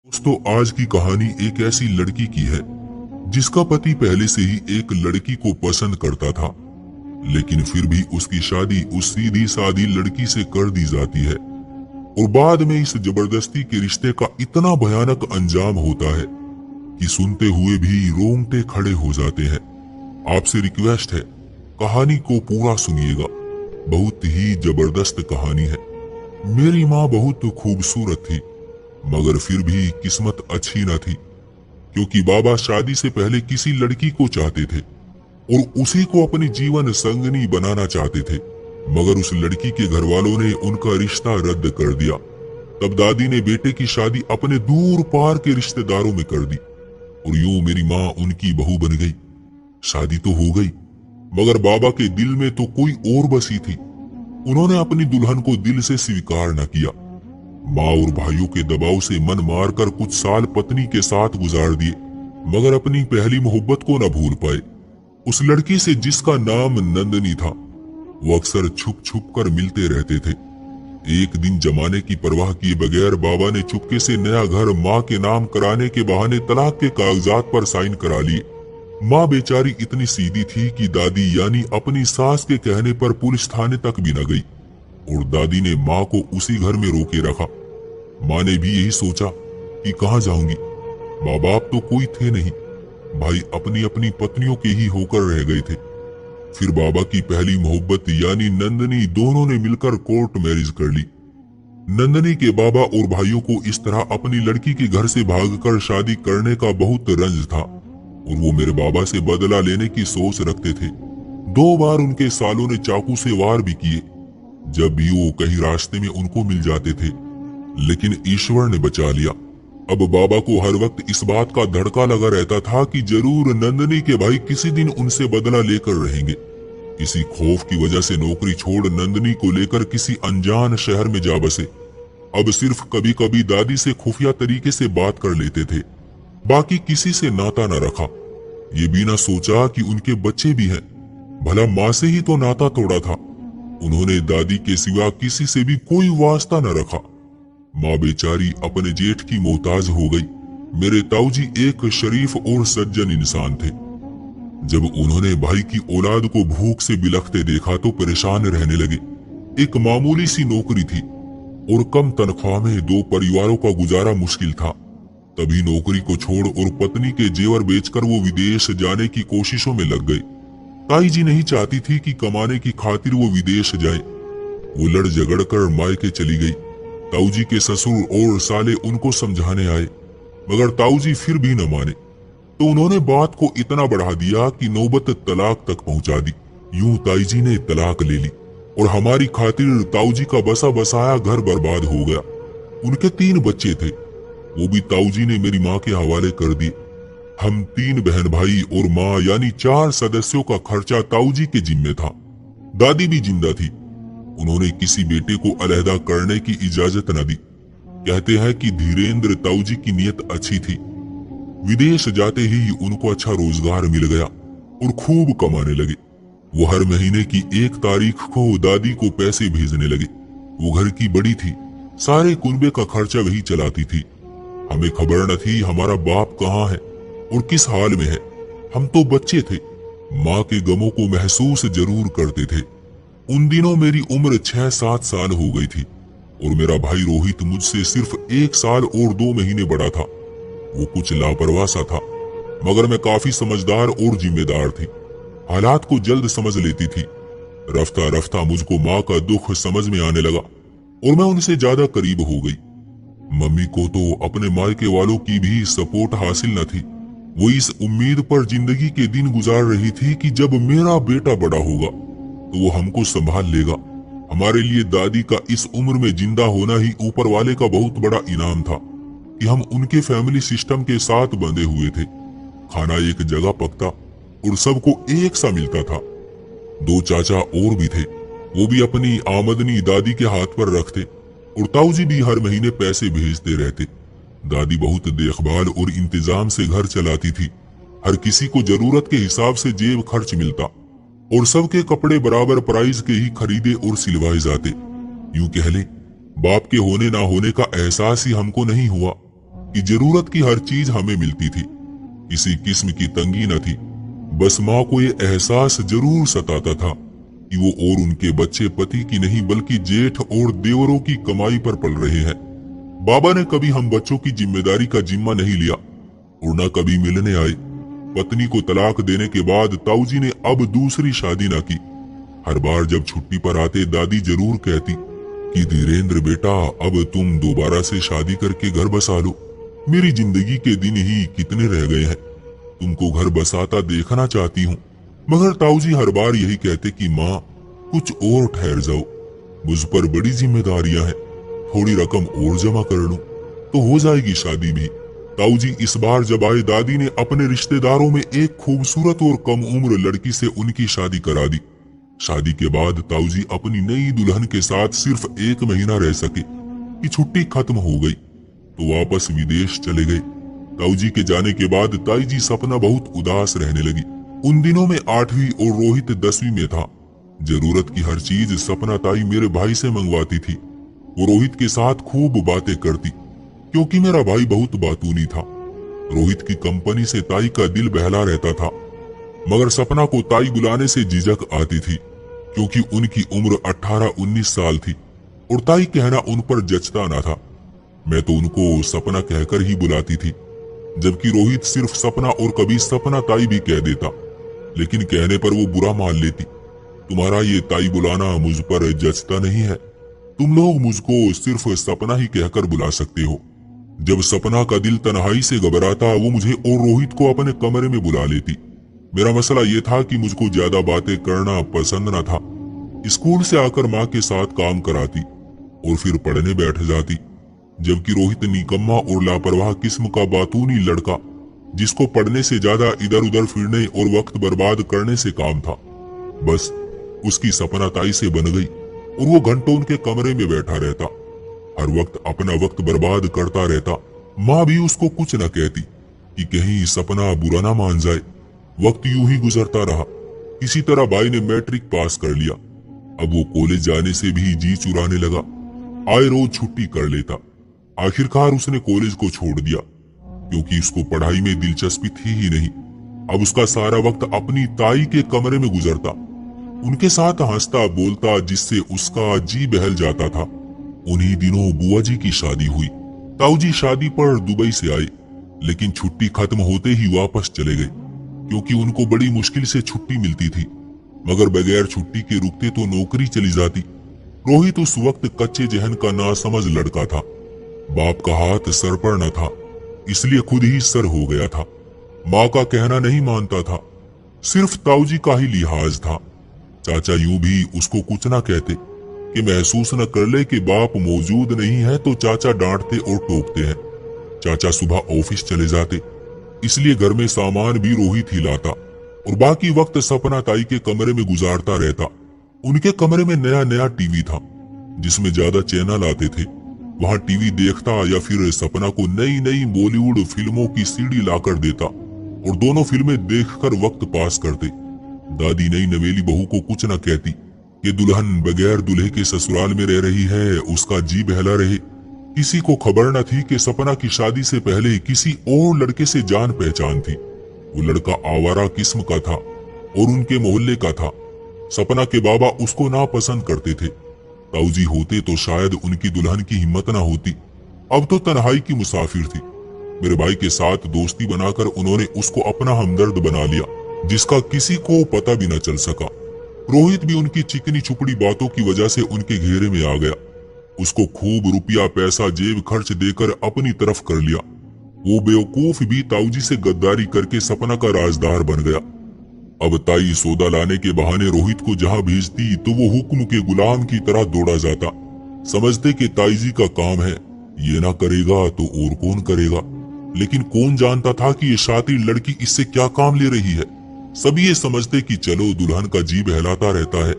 दोस्तों, आज की कहानी एक ऐसी लड़की की है जिसका पति पहले से ही एक लड़की को पसंद करता था, लेकिन फिर भी उसकी शादी उस सीधी सादी लड़की से कर दी जाती है और बाद में इस जबरदस्ती के रिश्ते का इतना भयानक अंजाम होता है कि सुनते हुए भी रोंगटे खड़े हो जाते हैं। आपसे रिक्वेस्ट है, कहानी को पूरा सुनिएगा। बहुत ही जबरदस्त कहानी है। मेरी माँ बहुत खूबसूरत थी, मगर फिर भी किस्मत अच्छी न थी, क्योंकि बाबा शादी से पहले किसी लड़की को चाहते थे और उसी को अपनी जीवन संगनी बनाना चाहते थे, मगर उस लड़की के घर वालों ने उनका रिश्ता रद्द कर दिया। तब दादी ने बेटे की शादी अपने दूर पार के रिश्तेदारों में कर दी और यूं मेरी माँ उनकी बहू बन गई। शादी तो हो गई, मगर बाबा के दिल में तो कोई और बसी थी। उन्होंने अपनी दुल्हन को दिल से स्वीकार न किया। माँ और भाइयों के दबाव से मन मारकर कुछ साल पत्नी के साथ गुजार दिए, मगर अपनी पहली मोहब्बत को न भूल पाए। उस लड़की से जिसका नाम नंदनी था, वो अक्सर छुप छुप कर मिलते रहते थे। एक दिन जमाने की परवाह किए बगैर बाबा ने चुपके से नया घर माँ के नाम कराने के बहाने तलाक के कागजात पर साइन करा लिए। माँ बेचारी इतनी सीधी थी कि दादी यानी अपनी सास के कहने पर पुलिस थाने तक भी न गई और दादी ने माँ को उसी घर में रोके रखा। माँ ने भी यही सोचा कि कहाँ जाऊंगी, माँ बाप तो कोई थे नहीं, भाई अपनी अपनी पत्नियों के ही होकर रह गए थे। फिर बाबा की पहली मोहब्बत यानी नंदनी, दोनों ने मिलकर कोर्ट मैरिज कर ली। नंदनी के बाबा और भाइयों को इस तरह अपनी लड़की के घर से भागकर शादी करने का बहुत रंज था और वो मेरे बाबा से बदला लेने की सोच रखते थे। 2 बार उनके सालों ने चाकू से वार भी किए, जब भी वो कहीं रास्ते में उनको मिल जाते थे, लेकिन ईश्वर ने बचा लिया। अब बाबा को हर वक्त इस बात का धड़का लगा रहता था कि जरूर नंदनी के भाई किसी दिन उनसे बदला लेकर रहेंगे। इसी खौफ की वजह से नौकरी छोड़ नंदनी को लेकर किसी अनजान शहर में जा बसे। अब सिर्फ कभी कभी दादी से खुफिया तरीके से बात कर लेते थे, बाकी किसी से नाता न रखा। ये भी ना सोचा कि उनके बच्चे भी हैं, भला माँ से ही तो नाता तोड़ा था। उन्होंने दादी के सिवा किसी से भी कोई वास्ता न रखा। माँ बेचारी अपने जेठ की मोहताज हो गई। मेरे ताऊजी एक शरीफ और सज्जन इंसान थे। जब उन्होंने भाई की औलाद को भूख से बिलखते देखा तो परेशान रहने लगे। एक मामूली सी नौकरी थी और कम तनख्वाह में 2 परिवारों का गुजारा मुश्किल था। तभी नौकरी को छोड़ और पत्नी के जेवर बेचकर वो विदेश जाने की कोशिशों में लग गए। ताई जी नहीं चाहती थी कि कमाने की खातिर वो विदेश जाए। वो लड़ झगड़ कर मायके चली गई। ताऊजी के ससुर और साले उनको समझाने आए, मगर ताऊजी फिर भी न माने, तो उन्होंने बात को इतना बढ़ा दिया कि नौबत तलाक तक पहुंचा दी। यूं ताई जी ने तलाक ले ली और हमारी खातिर ताऊजी का बसा बसाया घर बर्बाद हो गया। उनके 3 बच्चे थे, वो भी ताऊजी ने मेरी माँ के हवाले कर दिए। हम 3 बहन भाई और माँ यानी 4 सदस्यों का खर्चा ताऊजी के जिम्मे था। दादी भी जिंदा थी। उन्होंने किसी बेटे को अलहदा करने की इजाजत न दी। कहते हैं कि धीरेन्द्र ताऊजी की नीयत अच्छी थी। विदेश जाते ही उनको अच्छा रोजगार मिल गया और खूब कमाने लगे। वो हर महीने की 1 तारीख को दादी को पैसे भेजने लगे। वो घर की बड़ी थी, सारे कुनबे का खर्चा वही चलाती थी। हमें खबर न थी हमारा बाप कहाँ है और किस हाल में है। हम तो बच्चे थे, माँ के गमों को महसूस जरूर करते थे। उन दिनों मेरी उम्र 6-7 साल हो गई थी और मेरा भाई रोहित मुझसे सिर्फ 1 साल और 2 महीने बड़ा था। वो कुछ लापरवाह सा था, मगर मैं काफी समझदार और जिम्मेदार थी। हालात को जल्द समझ लेती थी। रफ्ता रफ्ता मुझको माँ का दुख समझ में आने लगा और मैं उनसे ज्यादा करीब हो गई। मम्मी को तो अपने मायके वालों की भी सपोर्ट हासिल न थी। वो इस उम्मीद पर जिंदगी के दिन गुजार रही थी कि जब मेरा बेटा बड़ा होगा तो वो हमको संभाल लेगा। हमारे लिए दादी का इस उम्र में जिंदा होना ही ऊपर वाले का बहुत बड़ा इनाम था कि हम उनके फैमिली सिस्टम के साथ बंधे हुए थे। खाना एक जगह पकता और सबको एक सा मिलता था। 2 चाचा और भी थे, वो भी अपनी आमदनी दादी के हाथ पर रखते और ताऊजी भी हर महीने पैसे भेजते रहते। दादी बहुत देखभाल और इंतजाम से घर चलाती थी। हर किसी को जरूरत के हिसाब से जेब खर्च मिलता और सबके कपड़े बराबर प्राइस के ही खरीदे और सिलवाए जाते। यूं कह ले, बाप के होने ना होने का एहसास ही हमको नहीं हुआ। कि जरूरत की हर चीज हमें मिलती थी, किसी किस्म की तंगी न थी। बस माँ को ये एहसास जरूर सताता था कि वो और उनके बच्चे पति की नहीं बल्कि जेठ और देवरों की कमाई पर पल रहे हैं। बाबा ने कभी हम बच्चों की जिम्मेदारी का जिम्मा नहीं लिया और न कभी मिलने आए। पत्नी को तलाक देने के बाद ताऊजी ने अब दूसरी शादी न की। हर बार जब छुट्टी पर आते दादी जरूर कहती कि धीरेन्द्र बेटा, अब तुम दोबारा से शादी करके घर बसा लो। मेरी जिंदगी के दिन ही कितने रह गए हैं, तुमको घर बसाता देखना चाहती हूँ। मगर ताऊजी हर बार यही कहते कि माँ, कुछ और ठहर जाओ, मुझ पर बड़ी जिम्मेदारियां हैं, थोड़ी रकम और जमा कर लूं तो हो जाएगी शादी भी। ताऊजी इस बार जब आए, दादी ने अपने रिश्तेदारों में एक खूबसूरत और कम उम्र लड़की से उनकी शादी करा दी। शादी के बाद ताऊजी अपनी नई दुल्हन के साथ सिर्फ 1 महीना रह सके कि छुट्टी खत्म हो गई तो वापस विदेश चले गए। ताऊजी के जाने के बाद ताईजी सपना बहुत उदास रहने लगी। उन दिनों में 8वीं और रोहित 10वीं में था। जरूरत की हर चीज सपना ताई मेरे भाई से मंगवाती थी। वो रोहित के साथ खूब बातें करती क्योंकि मेरा भाई बहुत बातूनी था। रोहित की कंपनी से ताई का दिल बहला रहता था, मगर सपना को ताई बुलाने से झिझक आती थी क्योंकि उनकी उम्र 18-19 साल थी और ताई कहना उन पर जचता ना था। मैं तो उनको सपना कहकर ही बुलाती थी, जबकि रोहित सिर्फ सपना और कभी सपना ताई भी कह देता, लेकिन कहने पर वो बुरा मान लेती। तुम्हारा ये ताई बुलाना मुझ पर जचता नहीं है, तुम लोग मुझको सिर्फ सपना ही कहकर बुला सकते हो। जब सपना का दिल तन्हाई से घबराता, वो मुझे और रोहित को अपने कमरे में बुला लेती। मेरा मसला ये था कि मुझको ज्यादा बातें करना पसंद न था। स्कूल से आकर माँ के साथ काम कराती और फिर पढ़ने बैठ जाती, जबकि रोहित निकम्मा और लापरवाह किस्म का बातूनी लड़का, जिसको पढ़ने से ज्यादा इधर उधर फिरने और वक्त बर्बाद करने से काम था। बस उसकी सपना ताई से बन गई और वो घंटों उनके कमरे में बैठा रहता, हर वक्त अपना वक्त बर्बाद करता रहता। माँ भी उसको कुछ न कहती कि कहीं सपना बुरा ना मान जाए। वक्त यूं ही गुजरता रहा। किसी तरह भाई ने मैट्रिक पास कर लिया। अब वो कॉलेज जाने से भी जी चुराने लगा, आए रोज छुट्टी कर लेता। आखिरकार उसने कॉलेज को छोड़ दिया क्योंकि उसको पढ़ाई में दिलचस्पी थी ही नहीं। अब उसका सारा वक्त अपनी ताई के कमरे में गुजरता, उनके साथ हंसता बोलता, जिससे उसका जी बहल जाता था। उन्हीं दिनों बुआ जी की शादी हुई। ताऊजी शादी पर दुबई से आए, लेकिन छुट्टी खत्म होते ही वापस चले गए क्योंकि उनको बड़ी मुश्किल से छुट्टी मिलती थी, मगर बगैर छुट्टी के रुकते तो नौकरी चली जाती। रोहित उस वक्त कच्चे जहन का नासमझ लड़का था। बाप का हाथ सर पर न था, इसलिए खुद ही सर हो गया था। माँ का कहना नहीं मानता था, सिर्फ ताऊजी का ही लिहाज था। चाचा यूं भी उसको कुछ ना कहते कि महसूस न कर ले कि बाप मौजूद नहीं है तो चाचा डांटते और टोकते हैं। चाचा सुबह ऑफिस चले जाते, इसलिए घर में सामान भी रोहित ही लाता और बाकी वक्त सपना ताई के कमरे में गुजारता रहता। उनके कमरे में नया नया टीवी था जिसमें ज्यादा चैनल आते थे। वहां टीवी देखता या फिर सपना को नई नई बॉलीवुड फिल्मों की सीडी लाकर देता और दोनों फिल्में देखकर वक्त पास करते। दादी नई नवेली बहू को कुछ न कहती कि दुल्हन बगैर दूल्हे के ससुराल में रह रही है, उसका जी बहला रहे। किसी को खबर न थी कि सपना की शादी से पहले किसी और लड़के से जान पहचान थी। वो लड़का आवारा किस्म का था और उनके मोहल्ले का था। सपना के बाबा उसको नापसंद करते थे। ताऊजी होते तो शायद उनकी दुल्हन की हिम्मत ना होती। अब तो तन्हाई की मुसाफिर थी। मेरे भाई के साथ दोस्ती बनाकर उन्होंने उसको अपना हमदर्द बना लिया, जिसका किसी को पता भी न चल सका। रोहित भी उनकी चिकनी चुपड़ी बातों की वजह से उनके घेरे में आ गया। उसको खूब रुपया पैसा जेब खर्च देकर अपनी तरफ कर लिया। वो बेवकूफ भी ताऊजी से गद्दारी करके सपना का राजदार बन गया। अब ताई सौदा लाने के बहाने रोहित को जहां भेजती तो वो हुक्म के गुलाम की तरह दौड़ा जाता। समझते कि ताईजी का काम है, ये ना करेगा तो और कौन करेगा। लेकिन कौन जानता था कि ये शातिर लड़की इससे क्या काम ले रही है। सभी ये समझते कि चलो दुल्हन का जी बहलाता रहता है,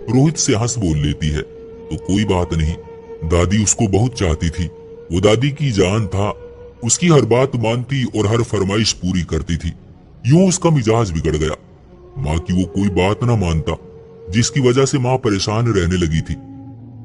रोहित से हंस बोल लेती है तो कोई बात नहीं। दादी उसको बहुत चाहती थी, वो दादी की जान था। उसकी हर बात मानती और हर फरमाइश पूरी करती थी। यूं उसका मिजाज बिगड़ गया। माँ की वो कोई बात ना मानता, जिसकी वजह से माँ परेशान रहने लगी थी।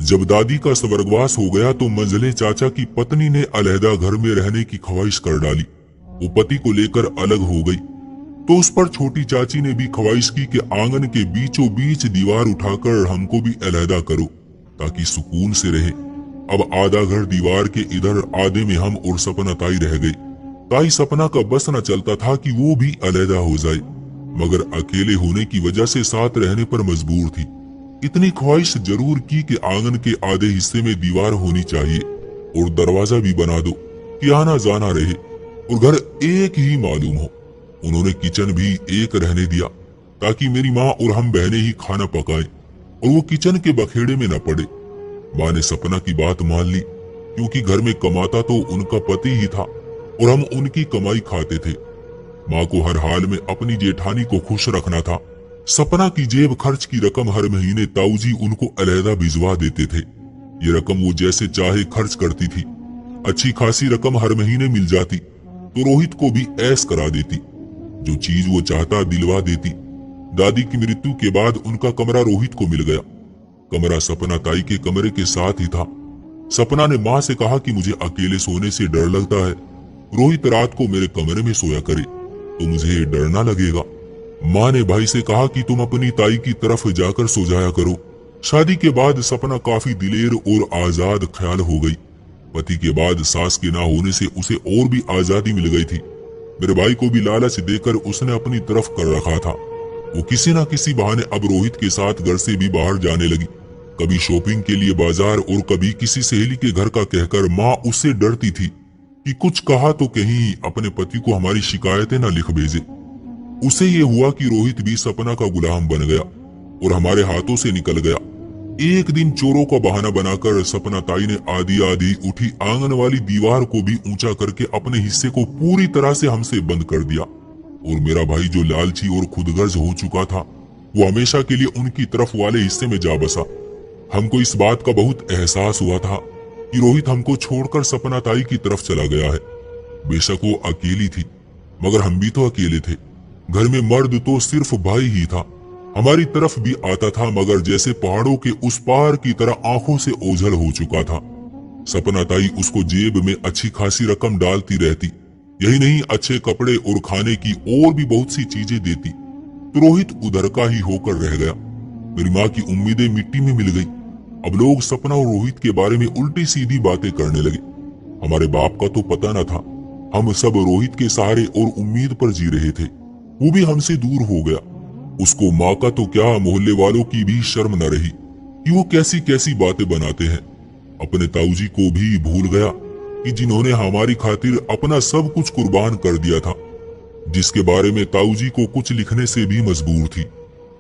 जब दादी का स्वर्गवास हो गया तो मंझले चाचा की पत्नी ने अलहदा घर में रहने की ख्वाहिश कर डाली। वो पति को लेकर अलग हो गई तो उस पर छोटी चाची ने भी ख्वाहिश की कि आंगन के बीचों बीच दीवार उठाकर हमको भी अलहदा करो ताकि सुकून से रहे। अब आधा घर दीवार के इधर, आधे में हम और सपना ताई रह गई। ताई सपना का बस न चलता था कि वो भी अलहदा हो जाए, मगर अकेले होने की वजह से साथ रहने पर मजबूर थी। इतनी ख्वाहिश जरूर की कि आंगन के आधे हिस्से में दीवार होनी चाहिए और दरवाजा भी बना दो कि आना जाना रहे और घर एक ही मालूम हो। उन्होंने किचन भी एक रहने दिया ताकि मेरी माँ और हम बहनें ही खाना पकाएं और वो किचन के बखेड़े में न पड़े। माँ ने सपना की बात मान ली क्योंकि घर में कमाता तो उनका पति ही था और हम उनकी कमाई खाते थे। माँ को हर हाल में अपनी जेठानी को खुश रखना था। सपना की जेब खर्च की रकम हर महीने ताऊजी उनको अलहदा भिजवा देते थे। ये रकम वो जैसे चाहे खर्च करती थी। अच्छी खासी रकम हर महीने मिल जाती तो रोहित को भी ऐश करा देती। जो चीज वो चाहता दिलवा देती। दादी की मृत्यु के बाद उनका कमरा रोहित को मिल गया। कमरा सपना ताई के कमरे के साथ ही था। सपना ने माँ से कहा कि मुझे अकेले सोने से डर लगता है, रोहित रात को मेरे कमरे में सोया करे तो मुझे डर ना लगेगा। माँ ने भाई से कहा कि तुम अपनी ताई की तरफ जाकर सो जाया करो। शादी के बाद सपना काफी दिलेर और आजाद ख्याल हो गई। पति के बाद सास के ना होने से उसे और भी आजादी मिल गई थी। मेरे भाई को भी लालच देकर उसने अपनी तरफ कर रखा था। वो किसी ना किसी बहाने अब रोहित के साथ घर से भी बाहर जाने लगी। कभी शॉपिंग के लिए बाजार और कभी किसी सहेली के घर का कहकर माँ उससे डरती थी कि कुछ कहा तो कहीं अपने पति को हमारी शिकायतें न लिख भेजे। उसे ये हुआ कि रोहित भी सपना का गुलाम बन गया और हमारे हाथों से निकल गया। एक दिन चोरों का बहाना बनाकर सपना ताई ने आधी आधी उठी आंगन वाली दीवार को भी ऊंचा करके अपने हिस्से को पूरी तरह से हमसे बंद कर दिया और मेरा भाई जो लालची और खुदगर्ज हो चुका था वो हमेशा के लिए उनकी तरफ वाले हिस्से में जा बसा। हमको इस बात का बहुत एहसास हुआ था कि रोहित हमको छोड़कर सपना ताई की तरफ चला गया है। बेशक वो अकेली थी मगर हम भी तो अकेले थे। घर में मर्द तो सिर्फ भाई ही था। हमारी तरफ भी आता था मगर जैसे पहाड़ों के उस पार की तरह आंखों से ओझल हो चुका था। सपना ताई उसको जेब में अच्छी खासी रकम डालती रहती। यही नहीं, अच्छे कपड़े और खाने की और भी बहुत सी चीजें देती तो रोहित उधर का ही होकर रह गया। मेरी माँ की उम्मीदें मिट्टी में मिल गई। अब लोग सपना और रोहित के बारे में उल्टी सीधी बातें करने लगे। हमारे बाप का तो पता न था। हम सब रोहित के सहारे और उम्मीद पर जी रहे थे। वो भी हमसे दूर हो गया। उसको माँ का तो क्या, मोहल्ले वालों की भी शर्म न रही कि वो कैसी कैसी बातें बनाते हैं। अपने ताऊजी को भी भूल गया कि जिन्होंने हमारी खातिर अपना सब कुछ कुर्बान कर दिया था, जिसके बारे में ताऊजी को कुछ लिखने से भी मजबूर थी।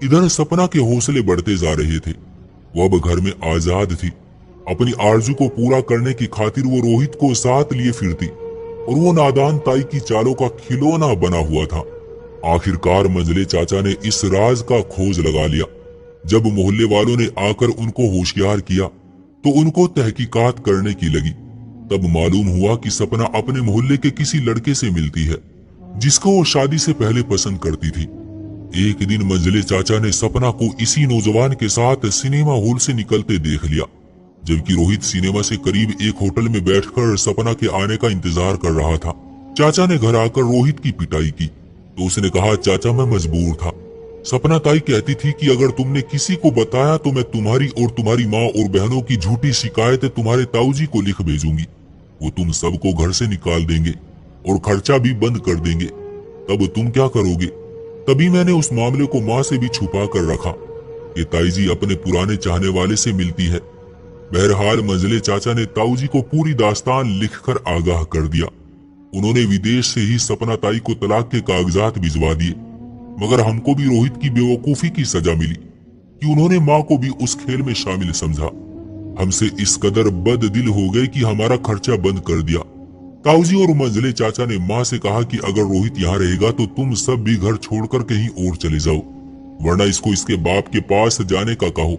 इधर सपना के हौसले बढ़ते जा रहे थे। वो अब घर में आजाद थी। अपनी आरजू को पूरा करने की खातिर वो रोहित को साथ लिए फिरती और वो नादान ताई की चालों का खिलौना बना हुआ था। आखिरकार मंझले चाचा ने इस राज का खोज लगा लिया। जब मोहल्ले वालों ने आकर उनको होशियार किया तो उनको तहकीकात करने की लगी। तब मालूम हुआ कि सपना अपने मोहल्ले के किसी लड़के से मिलती है जिसको वो शादी से पहले पसंद करती थी। एक दिन मंझले चाचा ने सपना को इसी नौजवान के साथ सिनेमा हॉल से निकलते देख लिया, जबकि रोहित सिनेमा से करीब एक होटल में बैठकर सपना के आने का इंतजार कर रहा था। चाचा ने घर आकर रोहित की पिटाई की तो उसने कहा, चाचा मैं मजबूर था। सपना ताई कहती थी कि अगर तुमने किसी को बताया तो मैं तुम्हारी और तुम्हारी माँ और बहनों की झूठी शिकायतें तुम्हारे ताऊजी को लिख भेजूंगी। वो तुम सबको घर से निकाल देंगे और खर्चा भी बंद कर देंगे। तब तुम क्या करोगे? तभी मैंने उस मामले को माँ से भी छुपा कर रखा कि ताई जी अपने पुराने चाहने वाले से मिलती है। बहरहाल मंझले चाचा ने ताऊजी को पूरी दास्तान लिखकर आगाह कर दिया। उन्होंने विदेश से ही सपना ताई को तलाक के कागजात भिजवा दिए, मगर हमको भी रोहित की बेवकूफी की सजा मिली कि उन्होंने माँ को भी उस खेल में शामिल समझा। हमसे इस कदर बददिल हो गए कि हमारा खर्चा बंद कर दिया। ताऊजी और मंझले चाचा ने माँ से कहा कि अगर रोहित यहाँ रहेगा तो तुम सब भी घर छोड़कर कहीं और चले जाओ, वरना इसको इसके बाप के पास जाने का कहो।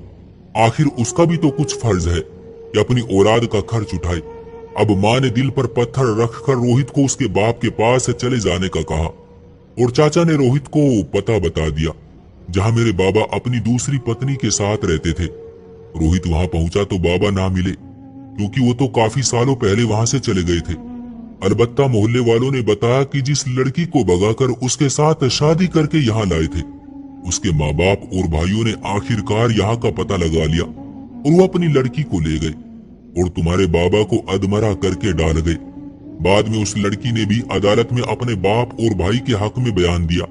आखिर उसका भी तो कुछ फर्ज है कि अपनी औलाद का खर्च उठाए। अब माँ ने दिल पर पत्थर रखकर रोहित को उसके बाप के पास चले जाने का कहा और चाचा ने रोहित को पता बता दिया जहाँ मेरे बाबा अपनी दूसरी पत्नी के साथ रहते थे। रोहित वहां पहुंचा तो बाबा ना मिले, क्योंकि वो तो काफी सालों पहले वहां से चले गए थे। अलबत्ता मोहल्ले वालों ने बताया कि जिस लड़की को भगाकर उसके साथ शादी करके यहाँ लाए थे, उसके माँ बाप और भाइयों ने आखिरकार यहाँ का पता लगा लिया और वो अपनी लड़की को ले गए और तुम्हारे बाबा को अधमरा करके डाल गए। बाद में उस लड़की ने भी अदालत में अपने बाप और भाई के हक में बयान दिया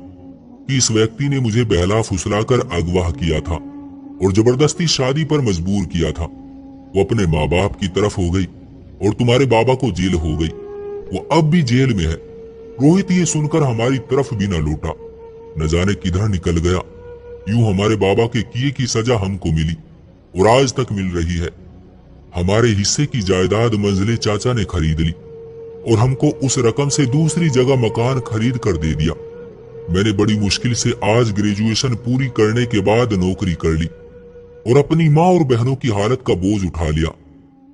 कि इस व्यक्ति ने मुझे बहला फुसलाकर अगवा किया था और जबरदस्ती शादी पर मजबूर किया था। वो अपने माँ बाप की तरफ हो गई और तुम्हारे बाबा को जेल हो गई। वो अब भी जेल में है। रोहित ये सुनकर हमारी तरफ भी न लौटा, न जाने किधर निकल गया। यूं हमारे बाबा के किए की सजा हमको मिली और आज तक मिल रही है। हमारे हिस्से की जायदाद मंजिलें चाचा ने खरीद ली और हमको उस रकम से दूसरी जगह मकान खरीद कर दे दिया। मैंने बड़ी मुश्किल से आज ग्रेजुएशन पूरी करने के बाद नौकरी कर ली और अपनी माँ और बहनों की हालत का बोझ उठा लिया।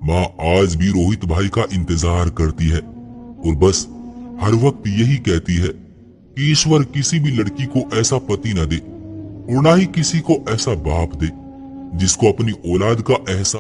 माँ आज भी रोहित भाई का इंतजार करती है और बस हर वक्त यही कहती है कि ईश्वर किसी भी लड़की को ऐसा पति न दे और ना ही किसी को ऐसा बाप दे जिसको अपनी औलाद का एहसास